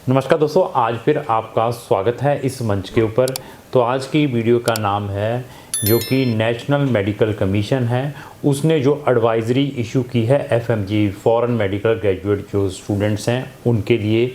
नमस्कार दोस्तों, आज फिर आपका स्वागत है इस मंच के ऊपर। तो आज की वीडियो का नाम है जो कि नेशनल मेडिकल कमीशन है, उसने जो एडवाइज़री इशू की है एफएमजी फॉरेन मेडिकल ग्रेजुएट जो स्टूडेंट्स हैं उनके लिए,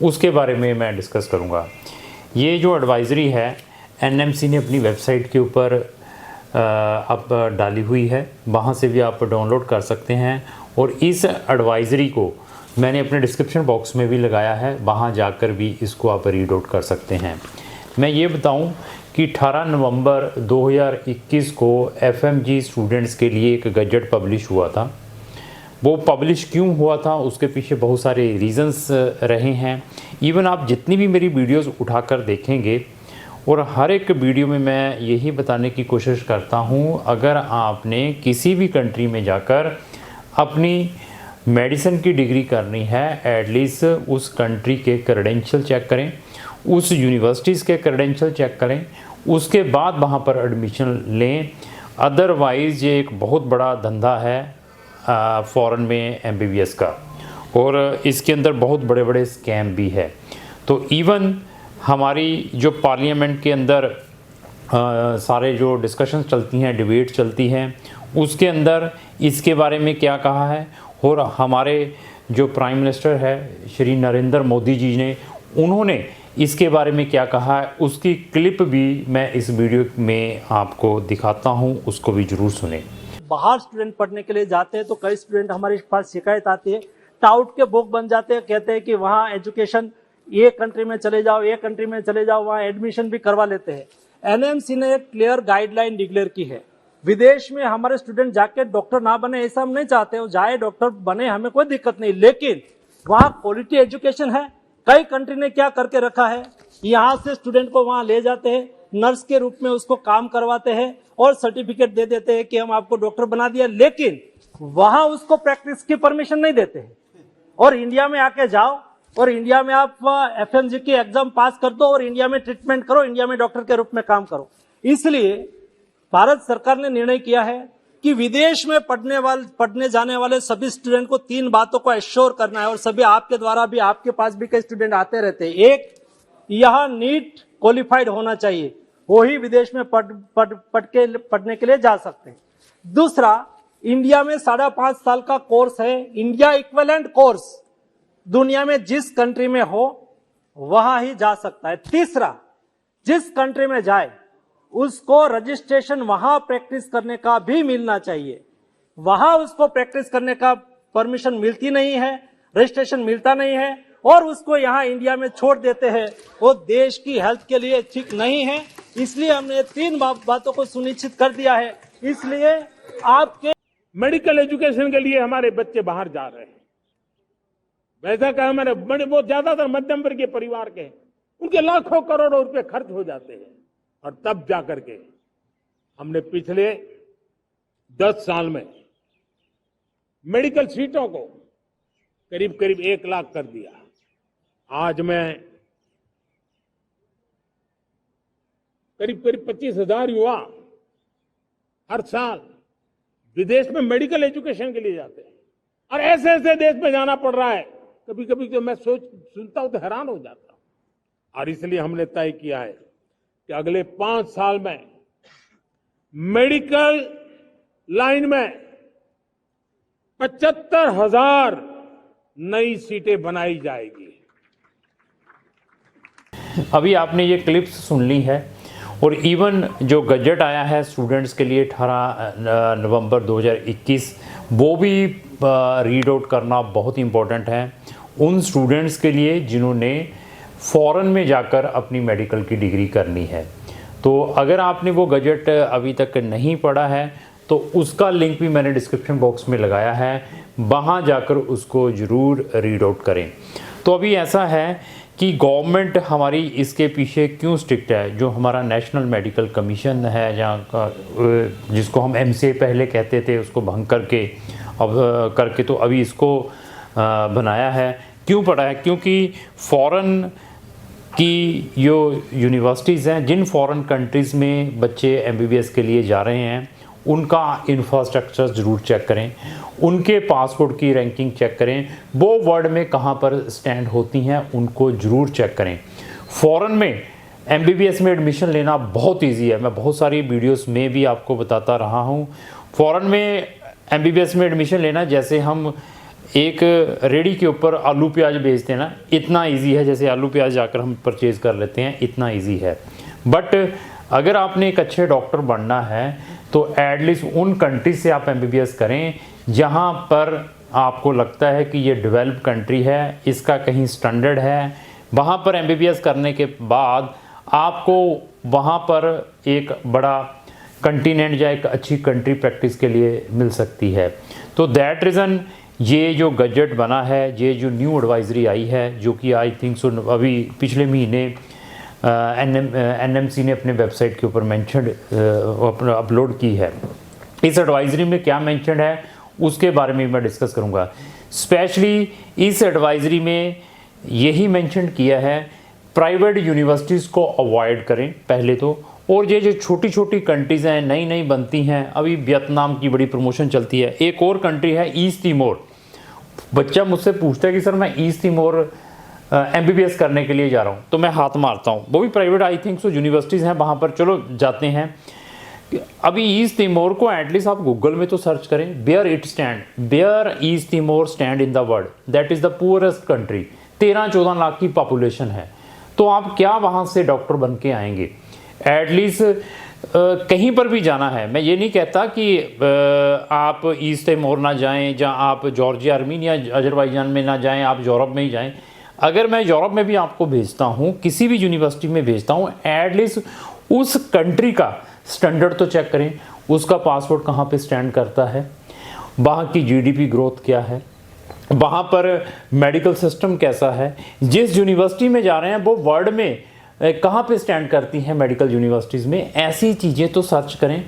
उसके बारे में मैं डिस्कस करूंगा। ये जो एडवाइज़री है एनएमसी ने अपनी वेबसाइट के ऊपर अब डाली हुई है, वहाँ से भी आप डाउनलोड कर सकते हैं। और इस एडवाइज़री को मैंने अपने डिस्क्रिप्शन बॉक्स में भी लगाया है, वहाँ जाकर भी इसको आप रीड आउट कर सकते हैं। मैं ये बताऊं कि 18 नवंबर 2021 को एफएमजी स्टूडेंट्स के लिए एक गजट पब्लिश हुआ था। वो पब्लिश क्यों हुआ था, उसके पीछे बहुत सारे रीज़न्स रहे हैं। इवन आप जितनी भी मेरी वीडियोस उठाकर देखेंगे और हर एक वीडियो में मैं यही बताने की कोशिश करता हूँ, अगर आपने किसी भी कंट्री में जाकर अपनी मेडिसिन की डिग्री करनी है, एटलीस्ट उस कंट्री के क्रेडेंशियल चेक करें, उस यूनिवर्सिटीज़ के क्रेडेंशियल चेक करें, उसके बाद वहाँ पर एडमिशन लें। अदरवाइज़ ये एक बहुत बड़ा धंधा है फ़ॉरेन में एमबीबीएस का, और इसके अंदर बहुत बड़े बड़े स्कैम भी है। तो इवन हमारी जो पार्लियामेंट के अंदर सारे जो डिस्कशंस चलती हैं, डिबेट चलती हैं, उसके अंदर इसके बारे में क्या कहा है, और हमारे जो प्राइम मिनिस्टर है श्री नरेंद्र मोदी जी ने, उन्होंने इसके बारे में क्या कहा है, उसकी क्लिप भी मैं इस वीडियो में आपको दिखाता हूं, उसको भी ज़रूर सुने। बाहर स्टूडेंट पढ़ने के लिए जाते हैं तो कई स्टूडेंट हमारे पास शिकायत आती है, टाउट के बुक बन जाते हैं, कहते हैं कि वहाँ एजुकेशन ये कंट्री में चले जाओ, ये कंट्री में चले जाओ, वहाँ एडमिशन भी करवा लेते हैं। एनएमसी ने एक क्लियर गाइडलाइन डिक्लेयर की है, विदेश में हमारे स्टूडेंट जाके डॉक्टर ना बने ऐसा हम नहीं चाहते, वो जाए डॉक्टर बने, हमें कोई दिक्कत नहीं, लेकिन वहाँ क्वालिटी एजुकेशन है। कई कंट्री ने क्या करके रखा है, यहाँ से स्टूडेंट को वहाँ ले जाते हैं, नर्स के रूप में उसको काम करवाते हैं और सर्टिफिकेट दे देते हैं कि हम आपको डॉक्टर बना दिया, लेकिन वहाँ उसको प्रैक्टिस की परमिशन नहीं देते हैं। और इंडिया में आके जाओ और इंडिया में आप एफएमजी की एग्जाम पास कर दो और इंडिया में ट्रीटमेंट करो, इंडिया में डॉक्टर के रूप में काम करो। इसलिए भारत सरकार ने निर्णय किया है कि विदेश में पढ़ने जाने वाले सभी स्टूडेंट को 3 बातों को एश्योर करना है, और सभी आपके द्वारा भी, आपके पास भी कई स्टूडेंट आते रहते हैं। एक, यहाँ नीट क्वालिफाइड होना चाहिए, वो ही विदेश में पढ़ने के लिए जा सकते हैं। दूसरा, इंडिया में 5.5 साल का कोर्स है, इंडिया इक्विवेलेंट कोर्स, दुनिया में जिस कंट्री में हो वहां ही जा सकता है। तीसरा, जिस कंट्री में जाए उसको रजिस्ट्रेशन वहां प्रैक्टिस करने का भी मिलना चाहिए। वहां उसको प्रैक्टिस करने का परमिशन मिलती नहीं है, रजिस्ट्रेशन मिलता नहीं है, और उसको यहां इंडिया में छोड़ देते हैं, वो देश की हेल्थ के लिए ठीक नहीं है। इसलिए हमने 3 बातों को सुनिश्चित कर दिया है। इसलिए आपके मेडिकल एजुकेशन के लिए हमारे बच्चे बाहर जा रहे हैं। वैसा कहा हमारे बड़े, बहुत ज्यादातर मध्यम वर्गीय परिवार के, उनके लाखों करोड़ों रुपए खर्च हो जाते हैं, और तब जाकर के हमने पिछले 10 साल में मेडिकल सीटों को करीब करीब 1 लाख कर दिया। आज मैं करीब करीब 25,000 युवा हर साल विदेश में मेडिकल एजुकेशन के लिए जाते हैं, और ऐसे ऐसे देश में जाना पड़ रहा है, कभी कभी तो मैं सुनता हूं तो हैरान हो जाता हूं। और इसलिए हमने तय किया है कि अगले 5 साल में मेडिकल लाइन में 75,000 नई सीटें बनाई जाएगी। अभी आपने ये क्लिप्स सुन ली है, और इवन जो गजट आया है स्टूडेंट्स के लिए 18 नवंबर 2021, वो भी रीड आउट करना बहुत इम्पोर्टेंट है उन स्टूडेंट्स के लिए जिन्होंने फ़ॉरेन में जाकर अपनी मेडिकल की डिग्री करनी है। तो अगर आपने वो गजट अभी तक नहीं पढ़ा है तो उसका लिंक भी मैंने डिस्क्रिप्शन बॉक्स में लगाया है, वहाँ जाकर उसको ज़रूर रीड आउट करें। तो अभी ऐसा है कि गवर्नमेंट हमारी इसके पीछे क्यों स्ट्रिक्ट है। जो हमारा नेशनल मेडिकल कमीशन है, जहाँ जिसको हम एमसीए पहले कहते थे, उसको भंग करके तो अभी इसको बनाया है। क्यों पड़ा है? क्योंकि फ़ॉरेन की जो यूनिवर्सिटीज़ हैं, जिन फॉरेन कंट्रीज़ में बच्चे एमबीबीएस के लिए जा रहे हैं, उनका इंफ्रास्ट्रक्चर ज़रूर चेक करें, उनके पासपोर्ट की रैंकिंग चेक करें, वो वर्ल्ड में कहाँ पर स्टैंड होती हैं उनको ज़रूर चेक करें। फ़ॉरेन में MBBS में एडमिशन लेना बहुत इजी है, मैं बहुत सारी वीडियोस में भी आपको बताता रहा हूँ। फ़ॉरेन में MBBS में एडमिशन लेना जैसे हम एक रेडी के ऊपर आलू प्याज बेचते हैं ना, इतना इजी है, जैसे आलू प्याज जाकर हम परचेज़ कर लेते हैं, इतना इजी है। बट अगर आपने एक अच्छे डॉक्टर बनना है तो एटलीस्ट उन कंट्री से आप MBBS करें जहाँ पर आपको लगता है कि ये डेवलप कंट्री है, इसका कहीं स्टैंडर्ड है। वहाँ पर MBBS करने के बाद आपको वहाँ पर एक बड़ा कंटिनेंट या एक अच्छी कंट्री प्रैक्टिस के लिए मिल सकती है। तो दैट रीज़न ये जो गजट बना है, ये जो न्यू एडवाइजरी आई है, जो कि आई थिंक सो अभी पिछले महीने NMC ने अपने वेबसाइट के ऊपर मेंशनड अपलोड की है। इस एडवाइजरी में क्या मेंशनड है उसके बारे में मैं डिस्कस करूंगा। स्पेशली इस एडवाइजरी में यही मेंशन किया है प्राइवेट यूनिवर्सिटीज़ को अवॉइड करें पहले तो, और ये जो छोटी छोटी कंट्रीज़ हैं नई नई बनती हैं, अभी वियतनाम की बड़ी प्रमोशन चलती है, एक और कंट्री है ईस्ट तिमोर। बच्चा मुझसे पूछता है कि सर मैं ईस्ट तिमोर MBBS करने के लिए जा रहा हूँ, तो मैं हाथ मारता हूँ, वो भी private I think so universities हैं, वहाँ पर चलो जाते हैं। अभी ईस्ट तिमोर को एटलीस्ट आप गूगल में तो सर्च करें, where it stand, where East Timor stand in the world, that is the poorest country, 13-14 lakh की पॉपुलेशन है। तो आप क्या वहाँ से डॉक्टर बन के आएंगे? एटलीस्ट कहीं पर भी जाना है, मैं ये नहीं कहता कि आप ईस्ट तिमोर ना जाएं, या आप जॉर्जिया, आर्मीनिया, अजरबैजान में ना जाएं, आप यूरोप में ही जाएं। अगर मैं यूरोप में भी आपको भेजता हूँ, किसी भी यूनिवर्सिटी में भेजता हूँ, एटलीस्ट उस कंट्री का स्टैंडर्ड तो चेक करें, उसका पासपोर्ट कहाँ पे स्टैंड करता है, वहाँ की GDP ग्रोथ क्या है, वहाँ पर मेडिकल सिस्टम कैसा है, जिस यूनिवर्सिटी में जा रहे हैं वो वर्ल्ड में कहाँ पे स्टैंड करती हैं मेडिकल यूनिवर्सिटीज़ में, ऐसी चीज़ें तो सर्च करें।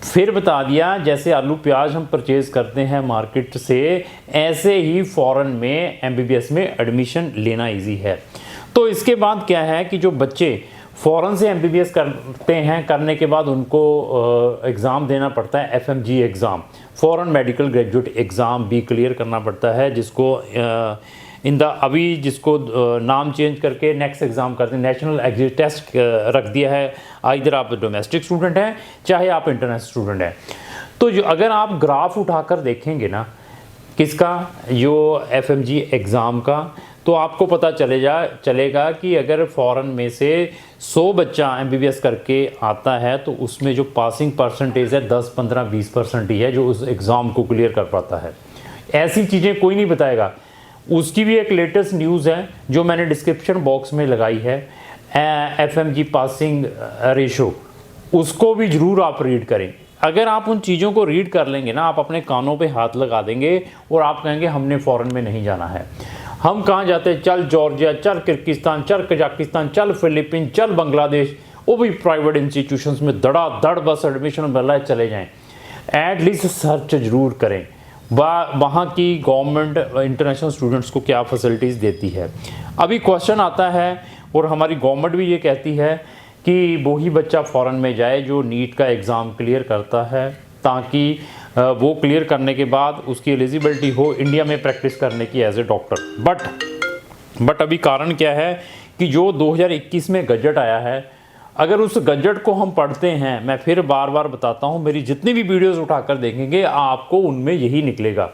फिर बता दिया, जैसे आलू प्याज हम परचेज़ करते हैं मार्केट से, ऐसे ही फ़ॉरेन में MBBS में एडमिशन लेना इजी है। तो इसके बाद क्या है कि जो बच्चे फ़ॉरेन से MBBS करते हैं, करने के बाद उनको एग्ज़ाम देना पड़ता है, FMG exam, foreign medical graduate exam भी क्लियर करना पड़ता है, जिसको अभी जिसको नाम चेंज करके नेक्स्ट एग्ज़ाम करते हैं, नेशनल एग्जिट टेस्ट रख दिया है। इधर आप डोमेस्टिक स्टूडेंट हैं चाहे आप इंटरनेशनल स्टूडेंट हैं। तो जो अगर आप ग्राफ उठाकर देखेंगे ना किसका, जो FMG एग्ज़ाम का, तो आपको पता चलेगा कि अगर फ़ॉरेन में से 100 बच्चा MBBS करके आता है तो उसमें जो पासिंग परसेंटेज है 10, 15, 20% ही है जो उस एग्ज़ाम को क्लियर कर पाता है। ऐसी चीज़ें कोई नहीं बताएगा। उसकी भी एक लेटेस्ट न्यूज़ है जो मैंने डिस्क्रिप्शन बॉक्स में लगाई है, FMG पासिंग रेशो, उसको भी ज़रूर आप रीड करें। अगर आप उन चीज़ों को रीड कर लेंगे ना, आप अपने कानों पे हाथ लगा देंगे और आप कहेंगे हमने फ़ॉरेन में नहीं जाना है। हम कहाँ जाते हैं? चल जॉर्जिया, चल किर्गिस्तान, चल कजाकिस्तान, चल फिलीपीन, चल बांग्लादेश, वो भी प्राइवेट इंस्टीट्यूशंस में धड़ाधड़ बस एडमिशन मिल है, चले जाएं। एटलीस्ट सर्च जरूर करें वहाँ की गवर्नमेंट इंटरनेशनल स्टूडेंट्स को क्या फैसिलिटीज़ देती है। अभी क्वेश्चन आता है और हमारी गवर्नमेंट भी ये कहती है कि वही बच्चा फ़ॉरेन में जाए जो नीट का एग्ज़ाम क्लियर करता है, ताकि वो क्लियर करने के बाद उसकी एलिजिबिलिटी हो इंडिया में प्रैक्टिस करने की एज ए डॉक्टर। बट अभी कारण क्या है कि जो 2021 में गजट आया है, अगर उस गजट को हम पढ़ते हैं, मैं फिर बार बार बताता हूँ, मेरी जितनी भी वीडियोस उठाकर देखेंगे आपको उनमें यही निकलेगा।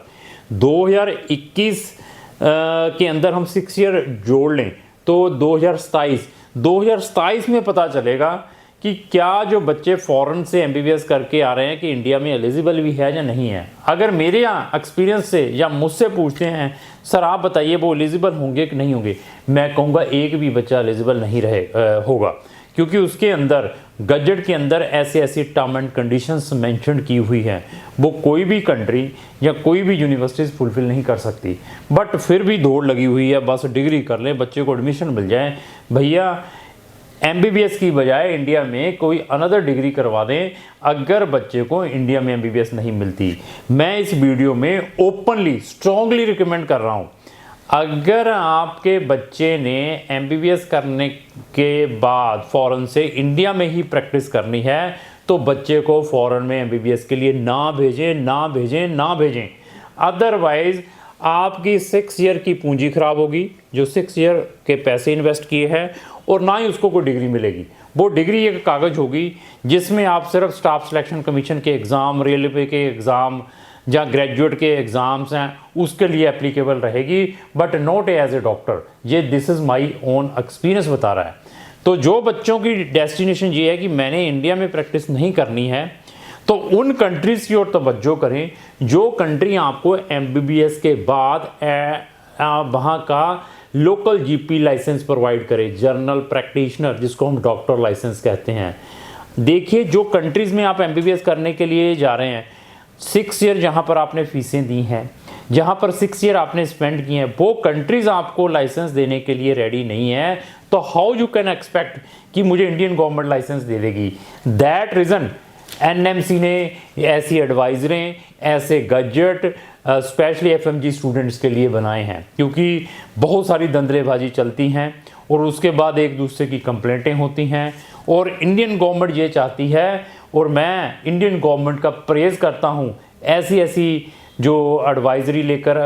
2021 के अंदर हम 6 ईयर जोड़ लें तो 2027 में पता चलेगा कि क्या जो बच्चे फ़ॉरेन से MBBS करके आ रहे हैं कि इंडिया में एलिजिबल भी है या नहीं है। अगर मेरे यहाँ एक्सपीरियंस से या मुझसे पूछते हैं सर आप बताइए वो एलिजिबल होंगे कि नहीं होंगे, मैं कहूँगा एक भी बच्चा एलिजिबल नहीं होगा, क्योंकि उसके अंदर गजट के अंदर ऐसी टर्म एंड कंडीशंस मेंशन की हुई हैं, वो कोई भी कंट्री या कोई भी यूनिवर्सिटीज़ फुलफ़िल नहीं कर सकती। बट फिर भी दौड़ लगी हुई है, बस डिग्री कर लें, बच्चे को एडमिशन मिल जाए। भैया MBBS की बजाय इंडिया में कोई अनदर डिग्री करवा दें अगर बच्चे को इंडिया में MBBS नहीं मिलती। मैं इस वीडियो में ओपनली स्ट्रांगली रिकमेंड कर रहा हूँ, अगर आपके बच्चे ने MBBS करने के बाद फ़ॉरेन से इंडिया में ही प्रैक्टिस करनी है तो बच्चे को फॉरेन में एमबीबीएस के लिए ना भेजें। अदरवाइज आपकी 6 ईयर की पूंजी खराब होगी, जो 6 ईयर के पैसे इन्वेस्ट किए हैं, और ना ही उसको कोई डिग्री मिलेगी। वो डिग्री एक कागज़ होगी जिसमें आप सिर्फ स्टाफ सिलेक्शन कमीशन के एग्ज़ाम, रेलवे के एग्ज़ाम या ग्रेजुएट के एग्ज़ाम्स हैं उसके लिए एप्लीकेबल रहेगी, but not as a doctor. ये this is my own experience बता रहा है। तो जो बच्चों की डेस्टिनेशन ये है कि मैंने इंडिया में प्रैक्टिस नहीं करनी है, तो उन कंट्रीज़ की ओर तवज्जो करें जो कंट्री आपको एमबीबीएस के बाद वहाँ का लोकल जीपी लाइसेंस प्रोवाइड करे, जर्नल प्रैक्टिशनर जिसको हम डॉक्टर लाइसेंस कहते हैं। देखिए जो कंट्रीज़ में आप एमबीबीएस करने के लिए जा रहे हैं, 6 ईयर जहाँ पर आपने फीसें दी हैं, जहाँ पर 6 ईयर आपने स्पेंड किए हैं, वो कंट्रीज़ आपको लाइसेंस देने के लिए रेडी नहीं है, तो हाउ यू कैन एक्सपेक्ट कि मुझे इंडियन गवर्नमेंट लाइसेंस दे देगी। दैट रीज़न एनएमसी ने ऐसी एडवाइजरें, ऐसे गजट स्पेशली एफएमजी स्टूडेंट्स के लिए बनाए हैं, क्योंकि बहुत सारी दंदरेबाजी चलती हैं और उसके बाद एक दूसरे की कंप्लेंटें होती हैं, और इंडियन गवर्नमेंट ये चाहती है, और मैं इंडियन गवर्नमेंट का प्रेज़ करता हूँ, ऐसी जो एडवाइजरी लेकर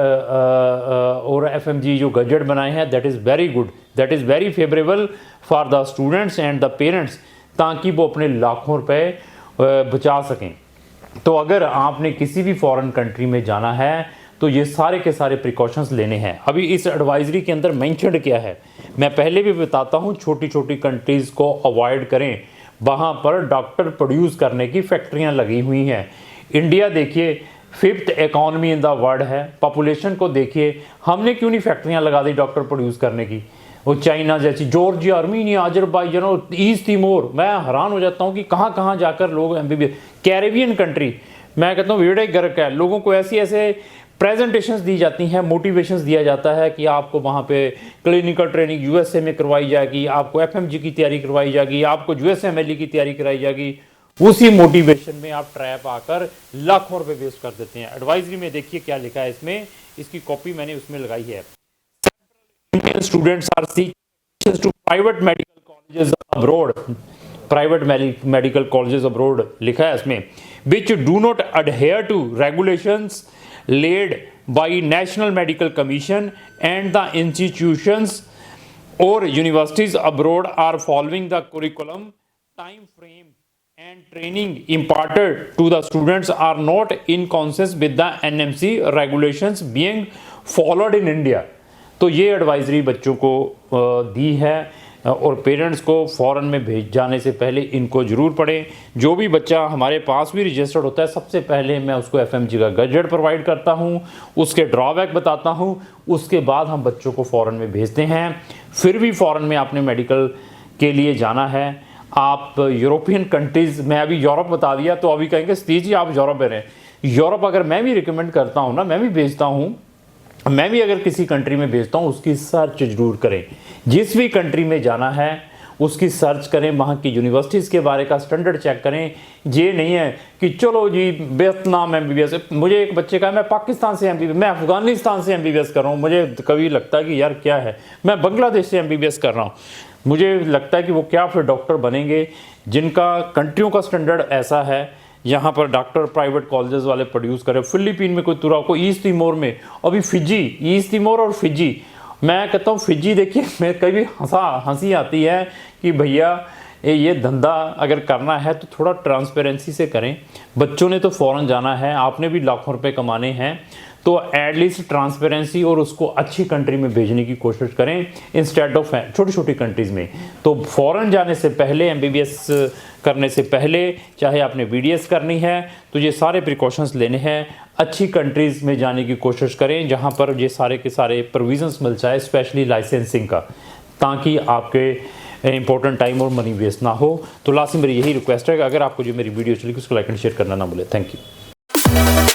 और एफएमजी जो गजट बनाए हैं, that is very good, that is very favourable for the students and the parents, ताकि वो अपने लाखों रुपए बचा सकें। तो अगर आपने किसी भी फॉरेन कंट्री में जाना है तो ये सारे के सारे प्रिकॉशंस लेने हैं। अभी इस एडवाइजरी के अंदर मेंशन्ड क्या है मैं पहले भी बताता हूँ, छोटी छोटी कंट्रीज़ को अवॉइड करें, वहाँ पर डॉक्टर प्रोड्यूस करने की फैक्ट्रियाँ लगी हुई हैं। इंडिया देखिए 5th economy in the world है, पॉपुलेशन को देखिए, हमने क्यों नहीं फैक्ट्रियाँ लगा दी डॉक्टर प्रोड्यूस करने की। वो चाइना जैसी, जॉर्जिया, आर्मीनिया, अजरबैजान और ईस्ट तिमोर, मैं हैरान हो जाता हूँ कि कहाँ कहाँ जाकर लोग एमबीबीएस, कैरेबियन कंट्री, मैं कहता हूँ वेड़ा गर्क है, लोगों को ऐसे प्रेजेंटेशंस दी जाती हैं, मोटिवेशंस दिया जाता है कि आपको वहाँ पे क्लिनिकल ट्रेनिंग यूएसए में करवाई जाएगी, आपको एफएमजी की तैयारी करवाई जाएगी, आपको यूएसएमएलई की तैयारी कराई जाएगी। उसी मोटिवेशन में आप ट्रैप आकर लाखों रुपए वेस्ट कर देते हैं। एडवाइजरी में देखिए क्या लिखा है इसमें, इसकी कॉपी मैंने उसमें लगाई है। Indian students are seeking to private medical colleges abroad, private medical colleges abroad लिखा है इसमें, which do not adhere to regulations laid by National Medical Commission, and the institutions or universities abroad are following the curriculum, time frame and training imparted to the students are not in consonance with the NMC regulations being followed in India। तो ये advisory बच्चों को दी है, और parents को foreign में भेज जाने से पहले इनको ज़रूर पढ़ें। जो भी बच्चा हमारे पास भी रजिस्टर्ड होता है, सबसे पहले मैं उसको एफएमजी का गजट प्रोवाइड करता हूँ, उसके ड्रॉबैक बताता हूँ, उसके बाद हम बच्चों को फ़ॉरेन में भेजते हैं। फिर भी फ़ॉरेन में आपने मेडिकल के लिए जाना है, आप यूरोपियन कंट्रीज़, मैं अभी यूरोप बता दिया तो अभी कहेंगे सतीश जी आप यूरोप में रहें। यूरोप अगर मैं भी रिकमेंड करता हूँ ना, मैं भी भेजता हूँ, मैं भी अगर किसी कंट्री में भेजता हूँ, उसकी सर्च जरूर करें। जिस भी कंट्री में जाना है उसकी सर्च करें, वहाँ की यूनिवर्सिटीज़ के बारे का स्टैंडर्ड चेक करें। ये नहीं है कि चलो जी वियतनाम एमबीबीएस, मुझे एक बच्चे का मैं पाकिस्तान से एमबीबीएस, मैं अफगानिस्तान से एमबीबीएस कर रहा हूँ, मुझे कभी लगता है कि यार क्या है, मैं बांग्लादेश से एमबीबीएस कर रहा हूँ, मुझे लगता है कि वो क्या फिर डॉक्टर बनेंगे जिनका कंट्रियों का स्टैंडर्ड ऐसा है। यहाँ पर डॉक्टर प्राइवेट कॉलेजेस वाले प्रोड्यूस करें। फिलीपीन में कोई तुरा को, ईस्ट तिमोर में, अभी फिजी, ईस्ट तिमोर और फिजी, मैं कहता हूँ फिजी देखिए, मैं कभी हंसी आती है कि भैया ये धंधा अगर करना है तो थोड़ा ट्रांसपेरेंसी से करें। बच्चों ने तो फ़ौरन जाना है, आपने भी लाखों रुपए कमाने हैं, तो एटलीस्ट ट्रांसपेरेंसी और उसको अच्छी कंट्री में भेजने की कोशिश करें इंस्टेड ऑफ छोटी छोटी कंट्रीज़ में। तो फ़ौरन जाने से पहले, एमबीबीएस करने से पहले, चाहे आपने बीडीएस करनी है तो ये सारे प्रिकॉशंस लेने हैं। अच्छी कंट्रीज़ में जाने की कोशिश करें जहाँ पर ये सारे के सारे प्रोविजंस मिल जाए, स्पेशली लाइसेंसिंग का, ताकि आपके इंपॉर्टेंट टाइम और मनी वेस्ट ना हो। तो लास्ट में मेरी यही रिक्वेस्ट है कि अगर आपको जो मेरी वीडियो चली उसको लाइक एंड शेयर करना ना भूलें। Thank you.